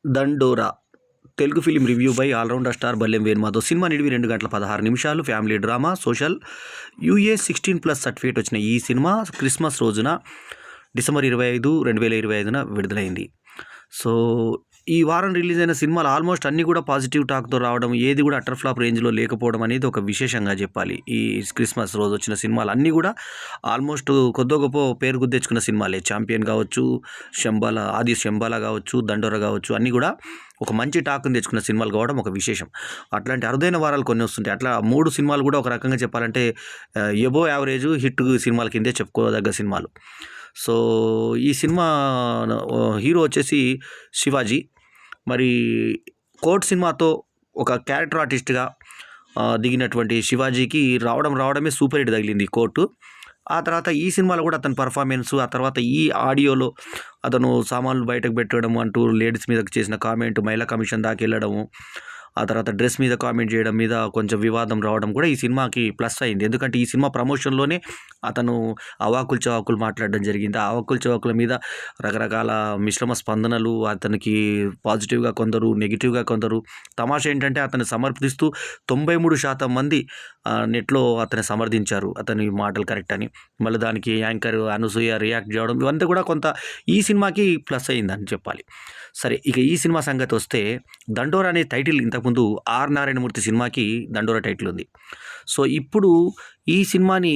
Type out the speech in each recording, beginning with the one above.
దండోరా Telugu film review by allrounder star Ballem Venumadhav. Cinema నిడివి 2 గంటల 16 నిమిషాలు. Family drama, social, UA16+ certificate వచ్చిన ఈ సినిమా క్రిస్మస్ రోజున డిసెంబర్ 25, 2025న విడుదలైంది. సో ఈ వారం రిలీజ్ అయిన సినిమాలు ఆల్మోస్ట్ అన్నీ కూడా పాజిటివ్ టాక్తో రావడం, ఏది కూడా అటర్ ఫ్లాప్ రేంజ్లో లేకపోవడం అనేది ఒక విశేషంగా చెప్పాలి. ఈ క్రిస్మస్ రోజు వచ్చిన సినిమాలు అన్నీ కూడా ఆల్మోస్ట్ కొద్దో గొప్ప పేరు గుర్తించుకున్న సినిమాలే. ఛాంపియన్ కావచ్చు, ఆది శంబాల కావచ్చు, దండోర కావచ్చు, అన్నీ కూడా ఒక మంచి టాక్ని తెచ్చుకున్న సినిమాలు కావడం ఒక విశేషం. అట్లాంటి అరుదైన వారాలు కొన్ని వస్తుంటాయి. అట్లా 3 సినిమాలు కూడా ఒక రకంగా చెప్పాలంటే ఎబో యావరేజ్ హిట్ సినిమాల కిందే చెప్పుకోదగ్గ సినిమాలు. సో ఈ సినిమా హీరో వచ్చేసి శివాజీ. మరి కోర్ట్ సినిమాతో ఒక క్యారెక్టర్ ఆర్టిస్ట్గా దిగినటువంటి శివాజీకి రావడమే సూపర్ హిట్ తగిలింది కోర్టు. ఆ తర్వాత ఈ సినిమాలో కూడా అతని పర్ఫార్మెన్స్, ఆ తర్వాత ఈ ఆడియోలో అతను సామాన్లు బయటకు పెట్టడం అంటూ లేడీస్ మీదకి చేసిన కామెంట్ మహిళా కమిషన్ దాకా వెళ్ళడము, ఆ తర్వాత డ్రెస్ మీద కామెంట్ చేయడం మీద కొంచెం వివాదం రావడం కూడా ఈ సినిమాకి ప్లస్ అయింది. ఎందుకంటే ఈ సినిమా ప్రమోషన్లోనే అతను అవాకులు చవాకులు మాట్లాడడం జరిగింది. ఆ అవాకులు చవాకుల మీద రకరకాల మిశ్రమ స్పందనలు, అతనికి పాజిటివ్గా కొందరు, నెగిటివ్గా కొందరు. తమాషా ఏంటంటే అతన్ని సమర్థిస్తూ 93% మంది నెట్లో అతన్ని సమర్థించారు, అతని మాటలు కరెక్ట్ అని. మళ్ళీ దానికి యాంకర్ అనసూయ రియాక్ట్ చేయడం, ఇవంతా కూడా కొంత ఈ సినిమాకి ప్లస్ అయిందని చెప్పాలి. సరే, ఇక ఈ సినిమా సంగతి వస్తే, దండోరా అనే టైటిల్ ఇంతకుముందు ఆర్ నారాయణమూర్తి సినిమాకి దండోరా టైటిల్ ఉంది. సో ఇప్పుడు ఈ సినిమాని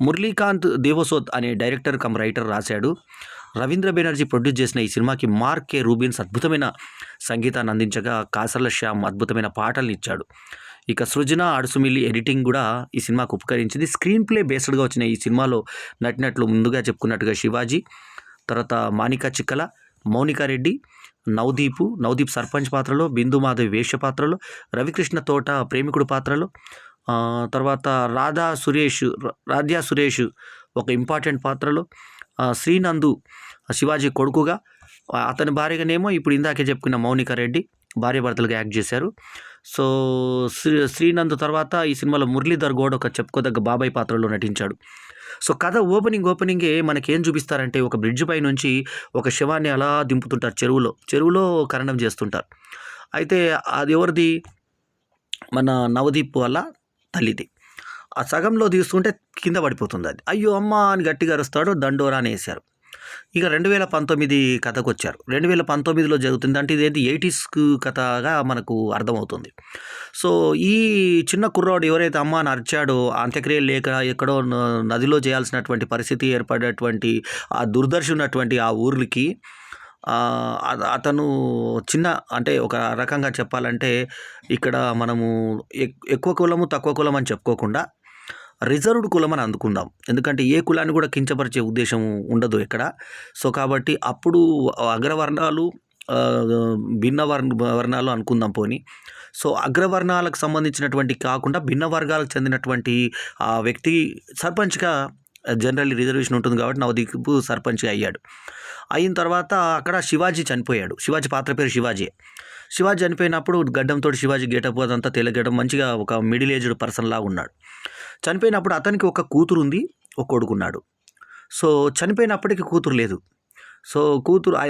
మురళీకాంత్ దేవసోద్ అనే డైరెక్టర్ కమ్ రైటర్ రాశాడు. రవీంద్ర బెనర్జీ ప్రొడ్యూస్ చేసిన ఈ సినిమాకి మార్క్ కే రూబిన్స్ అద్భుతమైన సంగీతాన్ని అందించగా, కాసర్ల శ్యామ్ అద్భుతమైన పాటల్ని ఇచ్చాడు. ఇక సృజన అడుసుమిల్లి ఎడిటింగ్ కూడా ఈ సినిమాకు ఉపకరించింది. స్క్రీన్ ప్లే బేస్డ్గా వచ్చిన ఈ సినిమాలో నటినట్లు ముందుగా చెప్పుకున్నట్టుగా శివాజీ, తర్వాత మానికా చిక్కల, మౌనికా రెడ్డి, నవదీప్ సర్పంచ్ పాత్రలో, బిందుమాధవి వేశ్య పాత్రలో, రవికృష్ణ తోట ప్రేమికుడు పాత్రలో, తర్వాత రాధ్యా సురేష్ ఒక ఇంపార్టెంట్ పాత్రలో, శ్రీనందు శివాజీ కొడుకుగా, అతని భార్యగానేమో ఇప్పుడు ఇందాకే చెప్పుకున్న మౌనికా రెడ్డి భార్యాభర్తలుగా యాక్ట్ చేశారు. సో శ్రీనంద్ తర్వాత ఈ సినిమాలో మురళీధర్ గౌడ్ ఒక చెప్పుకోదగ్గ బాబాయ్ పాత్రలో నటించాడు. సో కథ ఓపెనింగే మనకేం చూపిస్తారంటే, ఒక బ్రిడ్జ్ పై నుంచి ఒక శవాన్ని అలా దింపుతుంటారు, చెరువులో ఖననం చేస్తుంటారు. అయితే అది ఎవరిది? మన నవదీప్ వాళ్ళ తల్లిది. ఆ సగంలో తీస్తుంటే కింద పడిపోతుంది అది. అయ్యో అమ్మ అని గట్టిగా అరుస్తాడు. దండోరా అని వేశారు. ఇక 2019 కథకు వచ్చారు. 2019లో జరుగుతుంది. అంటే ఇదేంటి 80s కథగా మనకు అర్థమవుతుంది. సో ఈ చిన్న కుర్రాడు ఎవరైతే అమ్మ అని అరిచాడో, అంత్యక్రియలు లేక ఎక్కడో నదిలో చేయాల్సినటువంటి పరిస్థితి ఏర్పడేటువంటి ఆ దుర్దర్శ ఉన్నటువంటి ఆ ఊర్లకి అతను చిన్న, అంటే ఒక రకంగా చెప్పాలంటే ఇక్కడ మనము ఎక్కువ కులము తక్కువ కులం అని చెప్పుకోకుండా రిజర్వ్డ్ కులం అని అందుకుందాం. ఎందుకంటే ఏ కులాన్ని కూడా కించపరిచే ఉద్దేశం ఉండదు ఇక్కడ. సో కాబట్టి అప్పుడు అగ్రవర్ణాలు, భిన్న వర్ణాలు అనుకుందాం పోని. సో అగ్రవర్ణాలకు సంబంధించినటువంటి కాకుండా భిన్న వర్గాలకు చెందినటువంటి ఆ వ్యక్తి సర్పంచ్గా జనరల్లీ రిజర్వేషన్ ఉంటుంది కాబట్టి నవదీప్ సర్పంచ్గా అయ్యాడు. అయిన తర్వాత అక్కడ శివాజీ చనిపోయాడు. శివాజీ పాత్ర పేరు శివాజీ చనిపోయినప్పుడు గడ్డంతో శివాజీ గెటప్ అదంతా తెల్లగడం, మంచిగా ఒక మిడిల్ ఏజ్డ్ పర్సన్ లాగా ఉన్నాడు. చనిపోయినప్పుడు అతనికి ఒక కూతురు ఉంది, ఒక కొడుకున్నాడు. సో చనిపోయినప్పటికీ కూతురు లేదు. సో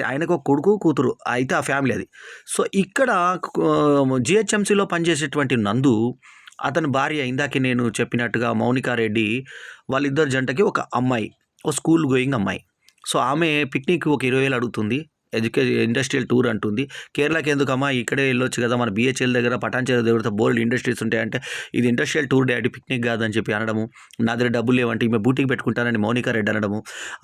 ఆయనకు ఒక కొడుకు కూతురు అయితే ఆ ఫ్యామిలీ అది. సో ఇక్కడ GHMCలో పనిచేసేటువంటి నందు, అతని భార్య ఇందాకే నేను చెప్పినట్టుగా మౌనికా రెడ్డి, వాళ్ళిద్దరు జంటకి ఒక అమ్మాయి, ఒక స్కూల్ గోయింగ్ అమ్మాయి. సో ఆమె పిక్నిక్ ఒక 20,000 అడుగుతుంది. ఇండస్ట్రియల్ టూర్ అంటుంది. కేరళకి ఎందుకమ్మా, ఇక్కడే వెళ్ళొచ్చు కదా, మన BHL దగ్గర పటాన్చెరు దగ్గర బోల్డ్ ఇండస్ట్రీస్ ఉంటాయంటే, ఇది ఇండస్ట్రియల్ టూర్ డాడీ, పిక్నిక్ కాదని చెప్పి అనడము. నా దగ్గర డబ్బులు లేవంటే ఈమె బూటీకి పెట్టుకుంటానని మౌనికా రెడ్డి అనడము.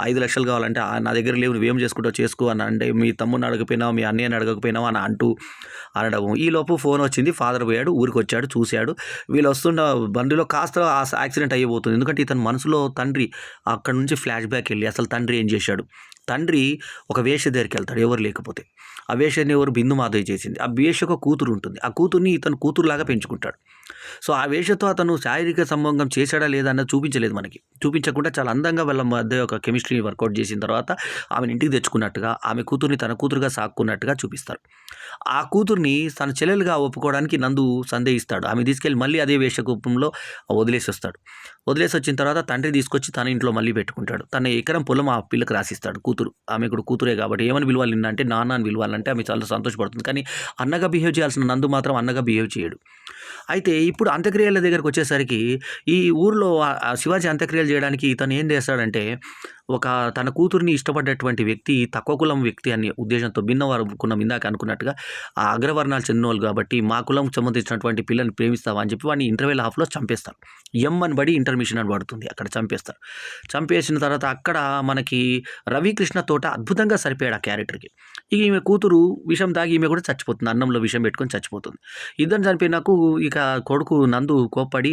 5 లక్షలు కావాలంటే నా దగ్గర లేవు, నువ్వేం చేసుకుంటావు చేసుకో అని అంటే, మీ తమ్ముడిని అడగకపోయినావు, మీ అన్నయ్యని అడగకపోయినావు అని అనడము. ఈలోపు ఫోన్ వచ్చింది, ఫాదర్ పోయాడు, ఊరికి వచ్చాడు, చూశాడు. వీళ్ళు వస్తున్న బండిలో కాస్త యాక్సిడెంట్ అయ్యబోతుంది. ఎందుకంటే ఇతని మనసులో తండ్రి అక్కడ నుంచి ఫ్లాష్ బ్యాక్ వెళ్ళి అసలు తండ్రి ఏం చేశాడు. తండ్రి ఒక వేశ్య దగ్గరికి వెళ్తాడు, ఎవరు లేకపోతే. ఆ వేశ్యని ఎవరు? బిందుమాధవి చేసింది. ఆ వేశ్యకు కూతురు ఉంటుంది. ఆ కూతుర్ని ఇతను కూతురులాగా పెంచుకుంటాడు. సో, ఆ వేశ్యతో అతను శారీరక సంభోగం చేశాడా లేదా అన్నది చూపించలేదు మనకి. చూపించకుండా చాలా అందంగా వాళ్ళ మధ్య ఒక కెమిస్ట్రీ వర్కౌట్ చేసిన తర్వాత ఆమెను ఇంటికి తెచ్చుకున్నట్టుగా, ఆమె కూతుర్ని తన కూతురుగా సాక్కున్నట్టుగా చూపిస్తారు. ఆ కూతుర్ని తన చెల్లెలుగా ఒప్పుకోవడానికి నందు సందేహిస్తాడు. ఆమెను తీసుకెళ్ళి మళ్ళీ అదే వేశ్యకూపంలో వదిలేసొస్తాడు. వదిలేసొచ్చిన తర్వాత తండ్రి తీసుకొచ్చి తన ఇంట్లో మళ్ళీ పెట్టుకుంటాడు. తన ఎకరం పొలం ఆ పిల్లకి రాసిస్తాడు కూతురు. ఆమె కూడా కూతురే కాబట్టి ఏమని పిలవాలి నిన్నంటే నాన్న అని పిలవాలంటే ఆమె చాలా సంతోషపడుతుంది. కానీ అన్నగా బిహేవ్ చేయాల్సిన నందు మాత్రం అన్నగా బిహేవ్ చేయడు. అయితే ఇప్పుడు అంత్యక్రియల దగ్గరకొచ్చేసరికి ఈ ఊర్లో శివాజీ అంత్యక్రియలు చేయడానికి ఇతను ఏం చేస్తాడంటే, తన కూతురిని ఇష్టపడ్డటువంటి వ్యక్తి తక్కువ కులం వ్యక్తి అనే ఉద్దేశంతో భిన్నవారు కులం ఇందాక అనుకున్నట్టుగా ఆ అగ్రవర్ణాలు చెందినోళ్ళు కాబట్టి మా కులంకి సంబంధించినటువంటి పిల్లని ప్రేమిస్తావా అని చెప్పి వాడిని ఇంటర్వెల్ హాఫ్‌లో చంపేస్తారు. అని బడి ఇంటర్మిషన్ అని పడుతుంది. అక్కడ చంపేస్తారు. చంపేసిన తర్వాత అక్కడ మనకి రవికృష్ణ తోట అద్భుతంగా సరిపోయాడు ఆ క్యారెక్టర్‌కి. ఇక ఈమె కూతురు విషం తాగి ఈమె కూడా చచ్చిపోతుంది. అన్నంలో విషం పెట్టుకొని చచ్చిపోతుంది. ఇద్దరు చనిపోయినాకు ఇక కొడుకు నందు కోప్పడి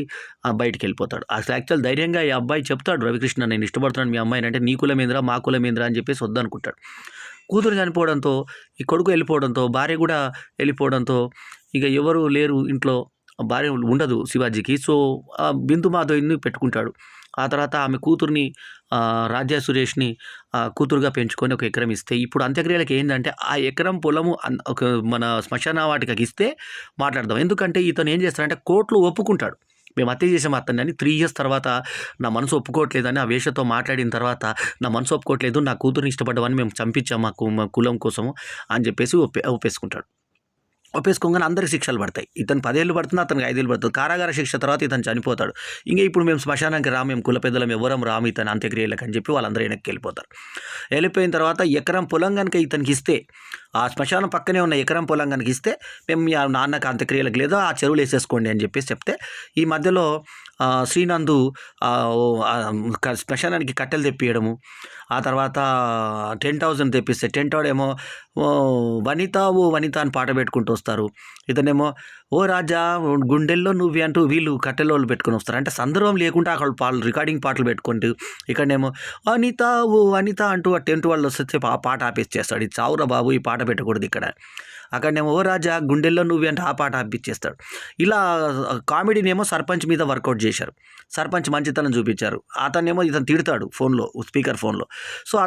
బయటికెళ్ళిపోతాడు. అసలు యాక్చువల్ ధైర్యంగా ఈ అబ్బాయి చెప్తాడు రవికృష్ణ నేను ఇష్టపడుతున్నాను మీ అమ్మాయిని అంటే, నీ కులమేందిరా మా కులమేందిరా అని చెప్పేసి వద్దనుకుంటాడు. కూతురు చనిపోవడంతో, ఈ కొడుకు వెళ్ళిపోవడంతో, భార్య కూడా వెళ్ళిపోవడంతో ఇక ఎవరు లేరు ఇంట్లో. భార్య ఉండదు శివాజీకి. సో, బిందు మాధవ్‌ని పెట్టుకుంటాడు. ఆ తర్వాత ఆమె కూతుర్ని రాజ్య సురేష్‌ని కూతురుగా పెంచుకొని ఒక ఎకరం ఇస్తే, ఇప్పుడు అంత్యక్రియలకి ఏందంటే ఆ ఎకరం పొలము ఒక మన శ్మశాన వాటికకి ఇస్తే మాట్లాడదాం. ఎందుకంటే ఇతను ఏం చేస్తాడంటే కోర్ట్‌లో ఒప్పుకుంటాడు. మేము హత్య చేసాం అతన్ని అని 3 ఇయర్స్ తర్వాత నా మనసు ఒప్పుకోవట్లేదని ఆ వేశ్యతో మాట్లాడిన తర్వాత నా మనసు ఒప్పుకోవట్లేదు. నా కూతురిని ఇష్టపడ్డవాడిని మేము చంపించాం మా కులం కోసము అని చెప్పేసి ఒప్పేసుకుంటాడు. ఒప్పేసుకోగానే అందరికి శిక్షలు పడతాయి. ఇతను 10 ఏళ్ళు పడుతుంది, అతనికి 5 ఏళ్ళు పడుతుంది. కారాగార శిక్ష తర్వాత ఇతను చనిపోతాడు. ఇంక ఇప్పుడు మేము శ్మశానానికి రాము, మేము కుల పెద్దలం ఎవ్వరం రాము ఇతని అంత్యక్రియలకు అని చెప్పి వాళ్ళందరూ వెనక్కి వెళ్ళిపోతారు. వెళ్ళిపోయిన తర్వాత ఎకరం పొలం గనుక ఇతనికి ఇస్తే, ఆ శ్మశానం పక్కనే ఉన్న ఎకరం పొలం గనుక ఇస్తే మేము మీ నాన్నకి అంత్యక్రియలకు లేదా ఆ చెరువులు వేసేసుకోండి అని చెప్పేసి చెప్తే, ఈ మధ్యలో శ్రీనందు శ్మశానానికి కట్టెలు తెప్పియడము, ఆ తర్వాత టెంట్ హౌస్‌ని తెప్పిస్తే టెంట్ వాడేమో వనిత ఓ వనిత అని పాట పెట్టుకుంటూ వస్తారు. ఇతనేమో ఓ రాజా గుండెల్లో నువ్వే అంటూ వీళ్ళు కట్టెలోళ్ళు పెట్టుకొని వస్తారు. అంటే సందర్భం లేకుండా అక్కడ రికార్డింగ్ పాటలు పెట్టుకుంటూ ఇక్కడనేమో అనిత ఓ అనిత అంటూ ఆ టెంట్ వాళ్ళు వస్తే ఆ పాట ఆపేసేస్తాడు. ఇది చావురా బాబు ఈ పాట పెట్టకూడదు ఇక్కడ. అక్కడనేమో ఓ రాజా గుండెల్లో నువ్వే అంటే ఆ పాట ఆపిచ్చేస్తాడు. ఇలా కామెడీనేమో సర్పంచ్ మీద వర్కౌట్ చేశారు. సర్పంచ్ మంచితనం చూపించారు. ఇతను తిడతాడు ఫోన్‌లో, స్పీకర్ ఫోన్‌లో. సో